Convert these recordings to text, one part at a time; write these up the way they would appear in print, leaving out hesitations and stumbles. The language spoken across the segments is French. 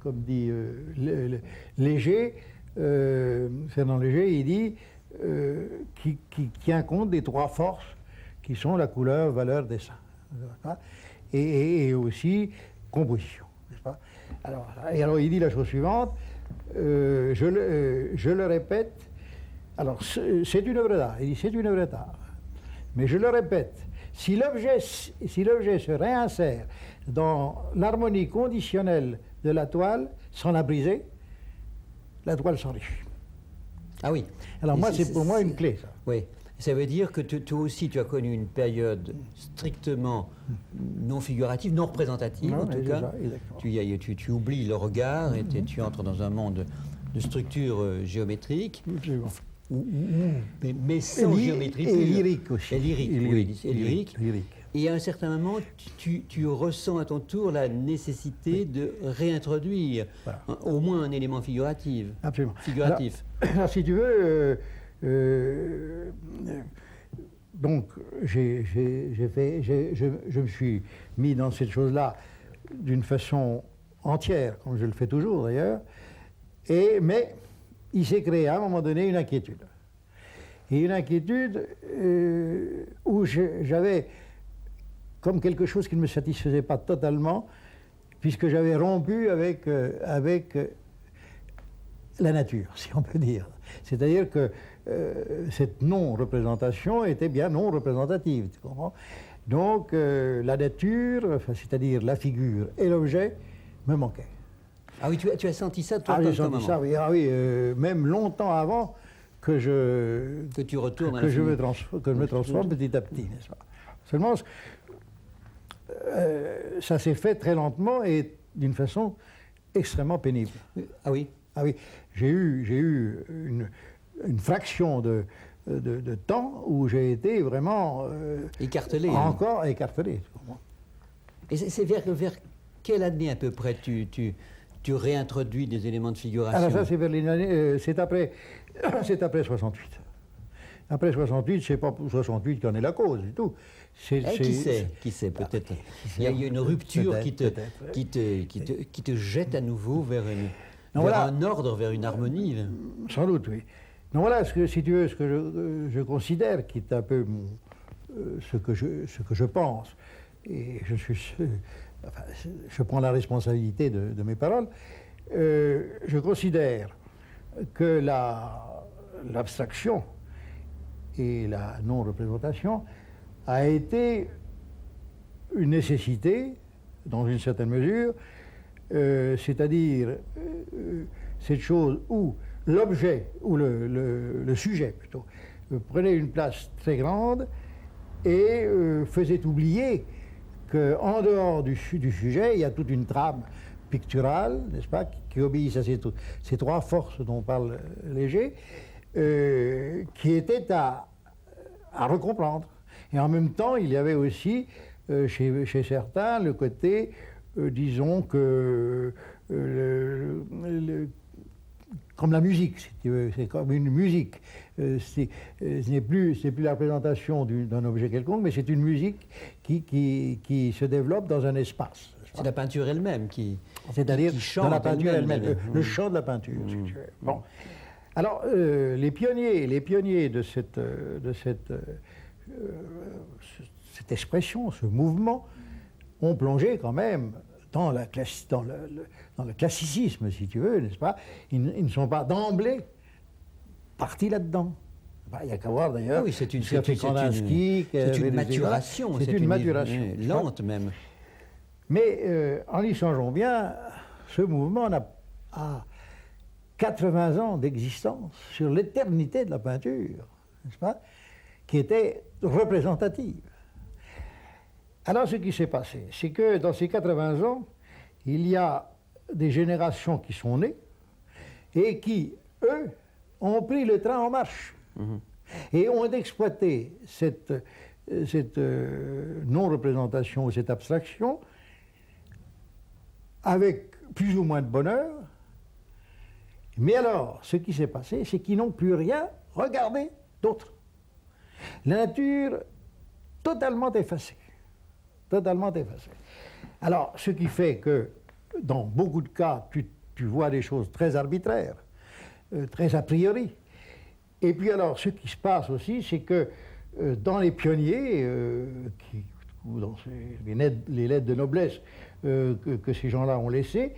comme dit Léger, Fernand Léger, il dit qui tient compte des trois forces qui sont la couleur, valeur, dessin, et aussi composition, n'est-ce pas? Alors il dit la chose suivante, je le répète, alors c'est une œuvre d'art, il dit c'est une œuvre d'art, mais je le répète, si l'objet se réinsère dans l'harmonie conditionnelle de la toile, sans la briser, la toile s'enrichit. Ah oui. Alors moi, c'est pour moi une clé, ça. Oui. Ça veut dire que toi aussi, tu as connu une période strictement non figurative, non représentative, Non, en tout cas. Ça, tu oublies le regard et tu entres dans un monde de structure géométrique. Mais sans géométrie. Et lyrique aussi. Et lyrique, oui, et lyrique. Lyrique. Et à un certain moment, tu ressens à ton tour la nécessité de réintroduire au moins un élément figuratif. Absolument. Figuratif. Alors, si tu veux, donc je me suis mis dans cette chose-là d'une façon entière, comme je le fais toujours d'ailleurs, mais il s'est créé à un moment donné une inquiétude. Et une inquiétude où j'avais comme quelque chose qui ne me satisfaisait pas totalement, puisque j'avais rompu avec la nature, si on peut dire. C'est-à-dire que cette non-représentation était bien non représentative, tu comprends? Donc la nature, c'est-à-dire la figure et l'objet, me manquaient. Ah oui, tu as senti ça toi? Ah, j'ai senti ça, oui, même longtemps avant que tu retournes que je me transforme petit à petit, n'est-ce pas? Seulement, ça s'est fait très lentement et d'une façon extrêmement pénible. Ah oui? Ah oui, j'ai eu une fraction de temps où j'ai été vraiment écartelé. Encore écartelé. Et c'est vers quelle année à peu près tu réintroduis des éléments de figuration? Alors ça, c'est vers les années, c'est après 68. Après 68, je ne sais pas pour 68 qu'en est la cause et tout. Qui sait, peut-être. Il y a une rupture qui te jette à nouveau vers un ordre, vers une harmonie. Sans doute, oui. Donc voilà, si tu veux, ce que je considère, qui est un peu ce que je pense, et je prends la responsabilité de mes paroles, je considère que l'abstraction et la non-représentation a été une nécessité, dans une certaine mesure, c'est-à-dire cette chose où l'objet, ou le sujet plutôt, prenait une place très grande et faisait oublier qu'en dehors du sujet, il y a toute une trame picturale, n'est-ce pas, qui obéissent à ces trois forces dont parle Léger, qui étaient à recomprendre. Et en même temps, il y avait aussi, chez certains, le côté, disons que, comme la musique, si tu veux, c'est comme une musique. Ce n'est plus la représentation d'un objet quelconque, mais c'est une musique qui se développe dans un espace. C'est la peinture elle-même c'est-à-dire chante dans la peinture elle-même, le chant de la peinture, si tu veux. Bon. Alors, les pionniers de cette expression, ce mouvement, ont plongé quand même dans le classicisme, si tu veux, n'est-ce pas? Ils ne sont pas d'emblée partis là-dedans. Il n'y a qu'à voir d'ailleurs. Ah oui, c'est une maturation. C'est une maturation. Lente même. Mais en y songeant bien, ce mouvement a 80 ans d'existence sur l'éternité de la peinture, n'est-ce pas, qui était représentative. Alors ce qui s'est passé, c'est que dans ces 80 ans, il y a des générations qui sont nées et qui, eux, ont pris le train en marche et ont exploité cette non-représentation, cette abstraction, avec plus ou moins de bonheur. Mais alors, ce qui s'est passé, c'est qu'ils n'ont plus rien regardé d'autre. La nature totalement effacée. Totalement effacée. Alors, ce qui fait que, dans beaucoup de cas, tu vois des choses très arbitraires, très a priori. Et puis alors, ce qui se passe aussi, c'est que dans les pionniers, ou dans les lettres de noblesse que ces gens-là ont laissées,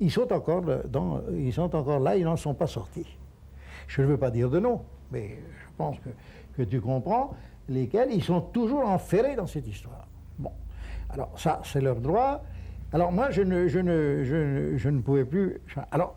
ils sont encore là, ils n'en sont pas sortis. Je ne veux pas dire de nom, mais je pense que tu comprends, lesquels ils sont toujours enferrés dans cette histoire. Bon, alors ça, c'est leur droit. Alors moi, je ne pouvais plus... Alors,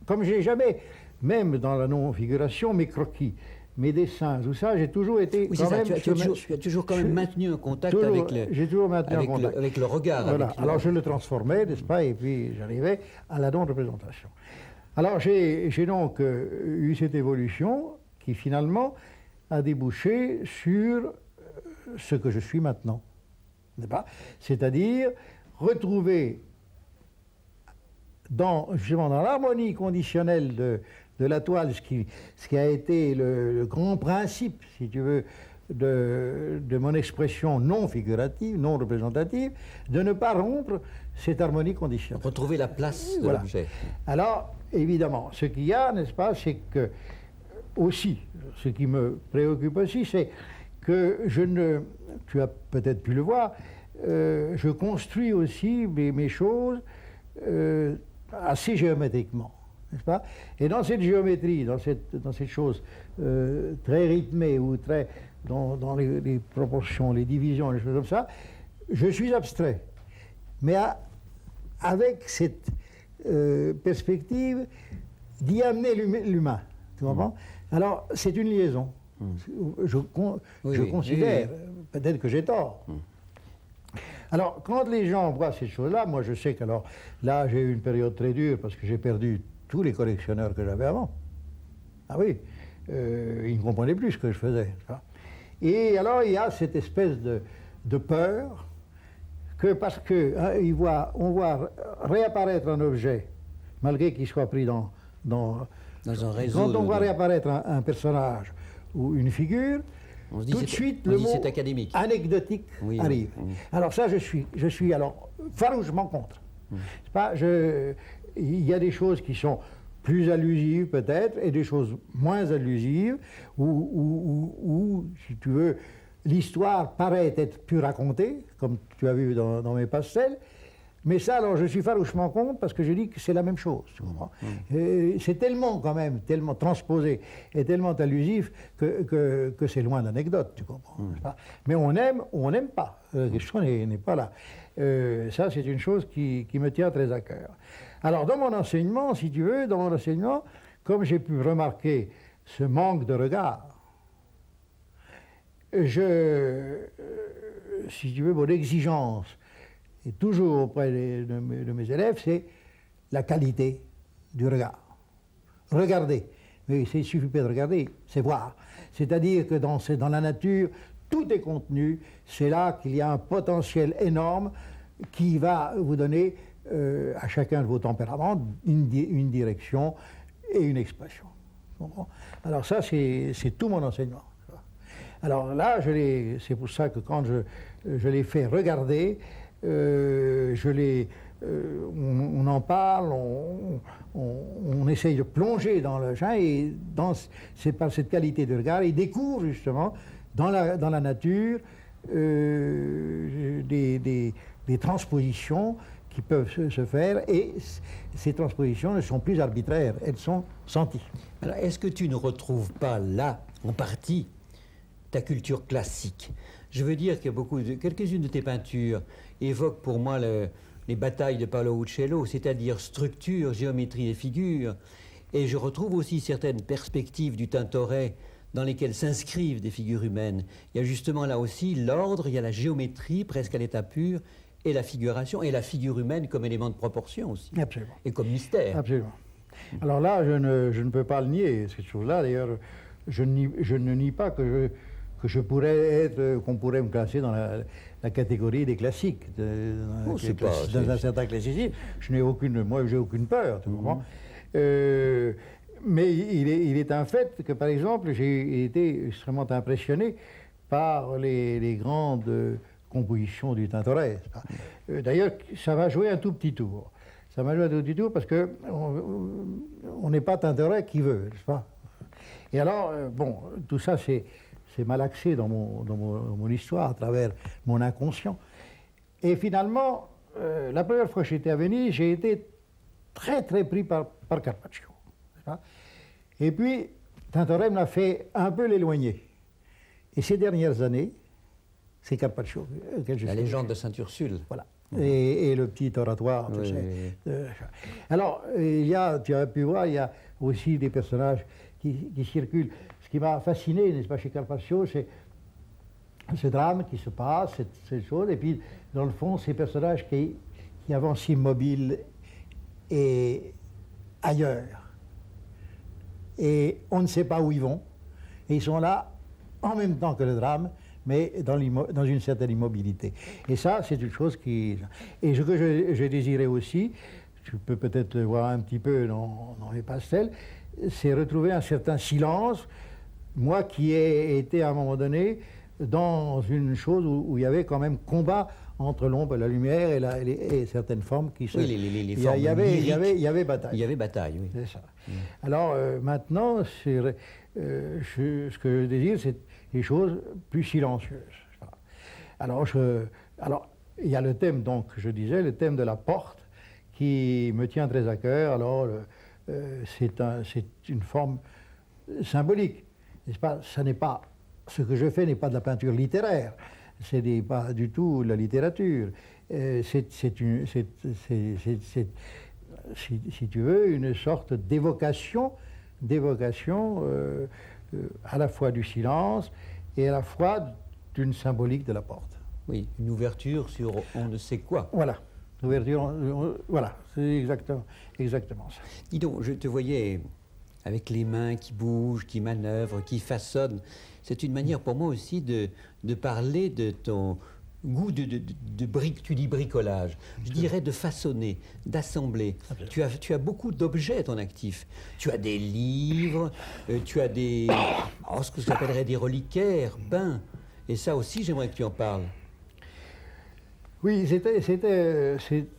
comme je n'ai jamais, même dans la non-figuration, mes croquis, mes dessins, tout ça, j'ai toujours été... Oui, c'est ça, tu as toujours quand même maintenu un contact avec le regard. Voilà. Alors je le transformais, n'est-ce pas, et puis j'arrivais à la non-représentation. Alors j'ai donc eu cette évolution qui finalement a débouché sur ce que je suis maintenant, n'est-ce pas? C'est-à-dire retrouver justement dans l'harmonie conditionnelle de la toile, ce qui a été le grand principe, si tu veux, de mon expression non figurative, non représentative, de ne pas rompre cette harmonie conditionnelle. Retrouver la place de l'objet. Alors, évidemment, ce qu'il y a, n'est-ce pas, c'est que, aussi, ce qui me préoccupe aussi, c'est que tu as peut-être pu le voir, je construis aussi mes choses assez géométriquement. N'est-ce pas? Et dans cette géométrie, dans cette chose très rythmée ou très dans les proportions, les divisions, les choses comme ça, je suis abstrait. Mais avec cette perspective d'y amener l'humain. Tu comprends? Alors, c'est une liaison. Je considère, peut-être que j'ai tort. Alors, quand les gens voient ces choses-là, moi je sais qu'alors, là j'ai eu une période très dure parce que j'ai perdu tous les collectionneurs que j'avais avant. Ah oui, ils ne comprenaient plus ce que je faisais. Et alors il y a cette espèce de peur que parce qu'on voit réapparaître un objet, malgré qu'il soit pris dans un réseau. Quand on voit réapparaître un personnage ou une figure, tout de suite le mot anecdotique arrive. Alors ça, je suis alors farouchement contre. Il y a des choses qui sont plus allusives peut-être et des choses moins allusives où si tu veux, l'histoire paraît être plus racontée, comme tu as vu dans mes pastels. Mais ça, alors, je suis farouchement contre parce que je dis que c'est la même chose. C'est tellement, quand même, tellement transposé et tellement allusif que c'est loin d'anecdote, tu comprends. Mais on aime ou on n'aime pas. La question n'est pas là. Ça, c'est une chose qui me tient très à cœur. Alors, dans mon enseignement, si tu veux, comme j'ai pu remarquer ce manque de regard, si tu veux, mon exigence, et toujours auprès de mes élèves, c'est la qualité du regard. Regarder. Mais il ne suffit pas de regarder, c'est voir. C'est-à-dire que dans la nature, tout est contenu. C'est là qu'il y a un potentiel énorme qui va vous donner à chacun de vos tempéraments une direction et une expression. Alors ça, c'est tout mon enseignement. Alors là, c'est pour ça que quand je les fais regarder, on en parle, on essaye de plonger dans le champ et c'est par cette qualité de regard, ils découvrent justement dans la nature des transpositions qui peuvent se faire et ces transpositions ne sont plus arbitraires, elles sont senties. Alors, est-ce que tu ne retrouves pas là, en partie, ta culture classique? Je veux dire que quelques-unes de tes peintures évoquent pour moi les batailles de Paolo Uccello, c'est-à-dire structure, géométrie et figure. Et je retrouve aussi certaines perspectives du Tintoret dans lesquelles s'inscrivent des figures humaines. Il y a justement là aussi l'ordre, il y a la géométrie presque à l'état pur, et la figuration, et la figure humaine comme élément de proportion aussi. Absolument. Et comme mystère. Absolument. Alors là, je ne peux pas le nier, cette chose-là. D'ailleurs, je ne nie pas que qu'on pourrait me classer dans la catégorie des classiques, dans un certain classicisme. Moi, j'ai aucune peur, tu comprends. Mais il est un fait que, par exemple, j'ai été extrêmement impressionné par les grandes compositions du Tintoret. D'ailleurs, ça va jouer un tout petit tour. Ça m'a joué du tout parce que on n'est pas Tintoret qui veut, n'est-ce pas? Et alors, bon, tout ça, c'est malaxé dans mon histoire, à travers mon inconscient. Et finalement, la première fois que j'étais à Venise, j'ai été très, très pris par Carpaccio. N'est-ce pas? Et puis, Tintoret me l'a fait un peu l'éloigner. Et ces dernières années, c'est Carpaccio auquel je La suis. légende de Sainte-Ursule. Voilà. Et le petit oratoire, tu sais. Alors, tu as pu voir, il y a aussi des personnages qui circulent. Ce qui m'a fasciné, n'est-ce pas, chez Carpaccio, c'est ce drame qui se passe, cette chose, et puis, dans le fond, ces personnages qui avancent immobiles et ailleurs. Et on ne sait pas où ils vont. Et ils sont là en même temps que le drame, mais dans une certaine immobilité. Et ça, c'est une chose qui... Et ce que je désirais aussi, tu peux peut-être le voir un petit peu dans mes pastels, c'est retrouver un certain silence, moi qui ai été à un moment donné dans une chose où il y avait quand même combat entre l'ombre et la lumière et certaines formes qui se... Oui, les formes il y avait bataille. Il y avait bataille, oui. C'est ça. Alors maintenant, ce que je désire, c'est des choses plus silencieuses. Alors, il y a le thème, donc, je disais, le thème de la porte, qui me tient très à cœur. Alors, c'est une forme symbolique, n'est-ce pas? Ça n'est pas... Ce que je fais n'est pas de la peinture littéraire, ce n'est pas du tout la littérature. Si tu veux, une sorte d'évocation à la fois du silence et à la fois d'une symbolique de la porte. Oui, une ouverture sur on ne sait quoi. Voilà, voilà, c'est exactement ça. Dis donc, je te voyais avec les mains qui bougent, qui manœuvrent, qui façonnent. C'est une manière pour moi aussi de parler de ton goût tu dis bricolage, je dirais de façonner, d'assembler. Tu as beaucoup d'objets à ton actif. Tu as des livres, tu as ce que j'appellerais des reliquaires peints. Et ça aussi, j'aimerais que tu en parles. Oui, c'est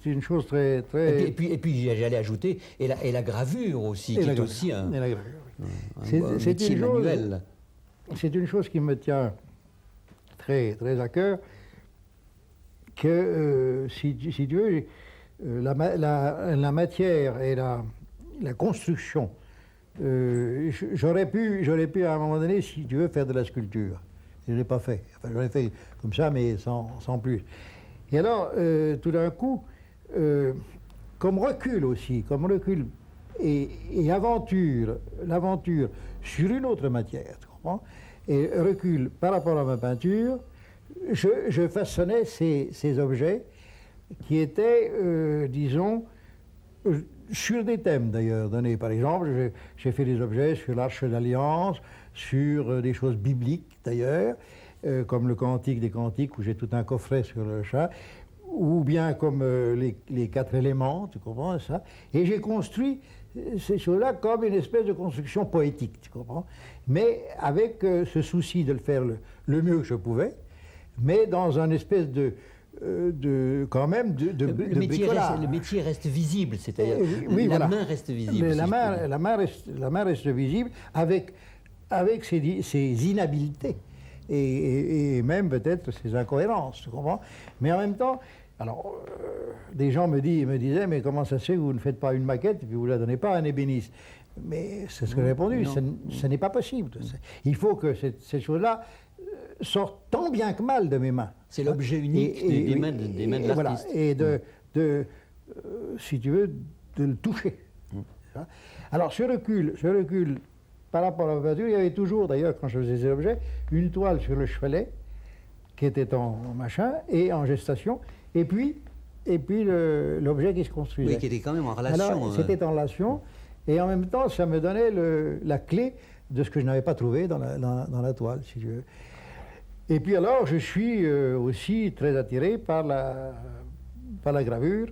une chose très... Et puis j'allais ajouter, et la gravure aussi, qui est aussi un métier manuel. C'est une chose qui me tient très, très à cœur, que si tu veux, la matière et la construction, j'aurais pu à un moment donné, si tu veux, faire de la sculpture. Je ne l'ai pas fait. Enfin, je l'ai fait comme ça, mais sans plus. Et alors, tout d'un coup, comme recul et l'aventure sur une autre matière, tu comprends, et recul par rapport à ma peinture, je façonnais ces objets qui étaient, disons, sur des thèmes d'ailleurs donnés. Par exemple, j'ai fait des objets sur l'Arche d'Alliance, sur des choses bibliques d'ailleurs, comme le Cantique des Cantiques, où j'ai tout un coffret sur le chat, ou bien comme les 4 éléments, tu comprends ça? Et j'ai construit ces choses-là comme une espèce de construction poétique, tu comprends? Mais avec ce souci de le faire le mieux que je pouvais, mais dans un espèce quand même de bricolage. Le métier reste visible, c'est-à-dire oui, la voilà. main reste visible. La main reste visible avec ses inhabilités et même peut-être ses incohérences, tu comprends? Mais en même temps, alors, des gens me disaient, mais comment ça se fait que vous ne faites pas une maquette et puis vous ne la donnez pas à un ébéniste? Mais c'est ce que j'ai répondu, ce n'est pas possible. Il faut que ces choses-là sortent tant bien que mal de mes mains. C'est l'objet unique des mains de l'artiste. Voilà, et si tu veux, de le toucher. Alors, ce recul par rapport à la peinture, il y avait toujours, d'ailleurs, quand je faisais ces objets, une toile sur le chevalet qui était en machin et en gestation, et puis l'objet qui se construisait. Oui, qui était quand même en relation. Alors, c'était en relation, et en même temps, ça me donnait la clé de ce que je n'avais pas trouvé dans la toile, si tu veux. Et puis alors, je suis aussi très attiré par la gravure.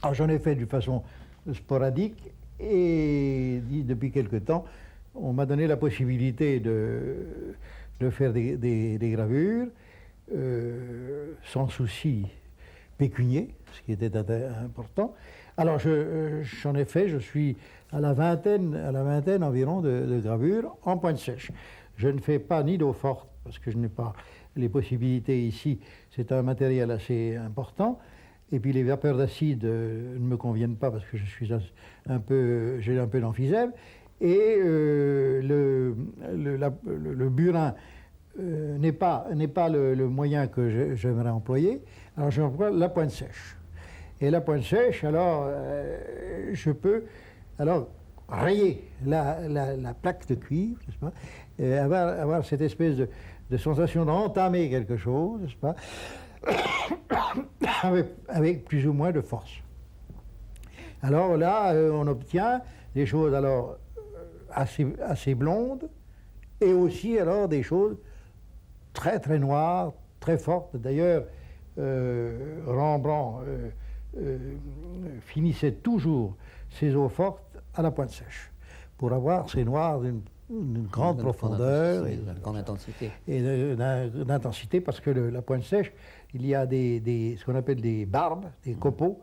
Alors, j'en ai fait d'une façon sporadique, et depuis quelque temps, on m'a donné la possibilité de faire des gravures sans souci pécunier, ce qui était important. Alors, j'en ai fait, je suis à la vingtaine environ de gravures en pointe sèche. Je ne fais pas ni d'eau forte, parce que je n'ai pas les possibilités ici. C'est un matériel assez important. Et puis les vapeurs d'acide ne me conviennent pas parce que j'ai un peu d'emphysème. Et le burin n'est pas le moyen que j'aimerais employer. Alors j'emploie la pointe sèche. Et la pointe sèche, alors je peux rayer la plaque de cuivre, n'est-ce pas, et avoir cette espèce de sensation d'entamer quelque chose, n'est-ce pas, avec plus ou moins de force. Alors là, on obtient des choses alors assez blondes et aussi alors des choses très très noires, très fortes. D'ailleurs, Rembrandt finissait toujours ses eaux fortes à la pointe sèche pour avoir ces noirs d'une grande profondeur et grande intensité. Et d'intensité, parce que la pointe sèche, il y a ce qu'on appelle des barbes, des copeaux,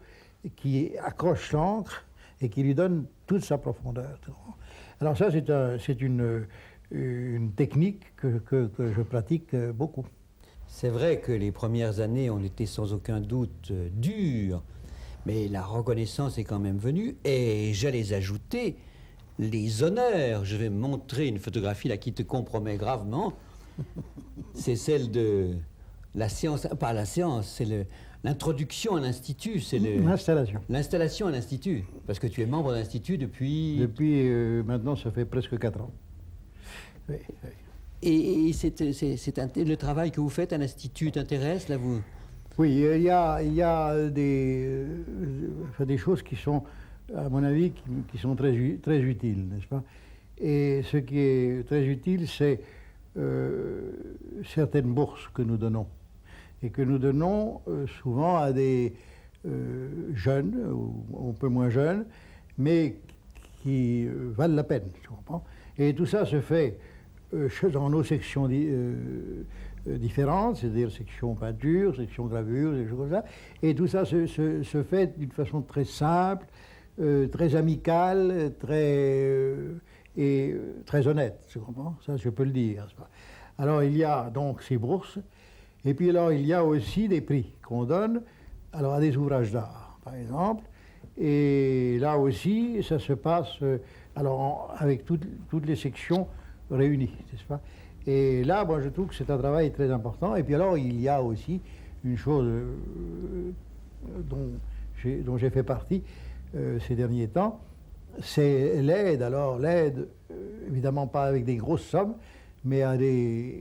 qui accrochent l'encre et qui lui donnent toute sa profondeur. Alors ça, c'est une technique que je pratique beaucoup. C'est vrai que les premières années ont été sans aucun doute dures, mais la reconnaissance est quand même venue, et j'allais ajouter les honneurs. Je vais montrer une photographie là qui te compromet gravement. C'est celle de la séance, pas la séance, c'est l'introduction à l'Institut. C'est l'installation. L'installation à l'Institut, parce que tu es membre de l'Institut depuis... Depuis maintenant, ça fait presque 4 ans. Oui, oui. Et le travail que vous faites à l'Institut t'intéresse, là, vous? Oui, il y a des choses qui sont, à mon avis, qui sont très utiles, n'est-ce pas? Et ce qui est très utile, c'est certaines bourses que nous donnons. Et que nous donnons souvent à des jeunes, ou un peu moins jeunes, mais qui valent la peine, tu comprends? Et tout ça se fait dans nos sections différentes, c'est-à-dire section peinture, section gravure, des choses comme ça. Et tout ça se fait d'une façon très simple, très amicale, et très honnête, tu comprends? Ça, je peux le dire. Alors, il y a donc ces bourses, et puis alors, il y a aussi des prix qu'on donne à des ouvrages d'art, par exemple. Et là aussi, ça se passe avec toutes les sections réunies, n'est-ce pas? Et là, moi, je trouve que c'est un travail très important. Et puis alors, il y a aussi une chose dont j'ai fait partie ces derniers temps, c'est l'aide. Alors, l'aide, évidemment pas avec des grosses sommes, mais à des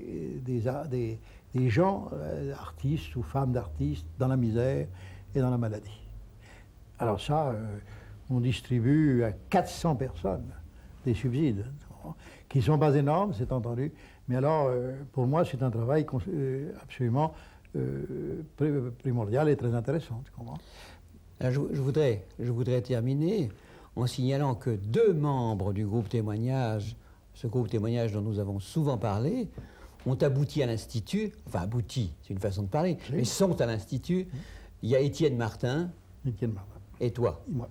gens, artistes ou femmes d'artistes, dans la misère et dans la maladie. Alors ça, on distribue à 400 personnes des subsides, qui ne sont pas énormes, c'est entendu, mais alors, pour moi, c'est un travail absolument primordial et très intéressant, tu comprends? Alors, je voudrais terminer en signalant que 2 membres du groupe Témoignage, ce groupe Témoignage dont nous avons souvent parlé, ont abouti à l'Institut, enfin abouti, c'est une façon de parler, mais sont à l'Institut. Il y a Étienne Martin. Étienne Martin. Et toi. Et moi.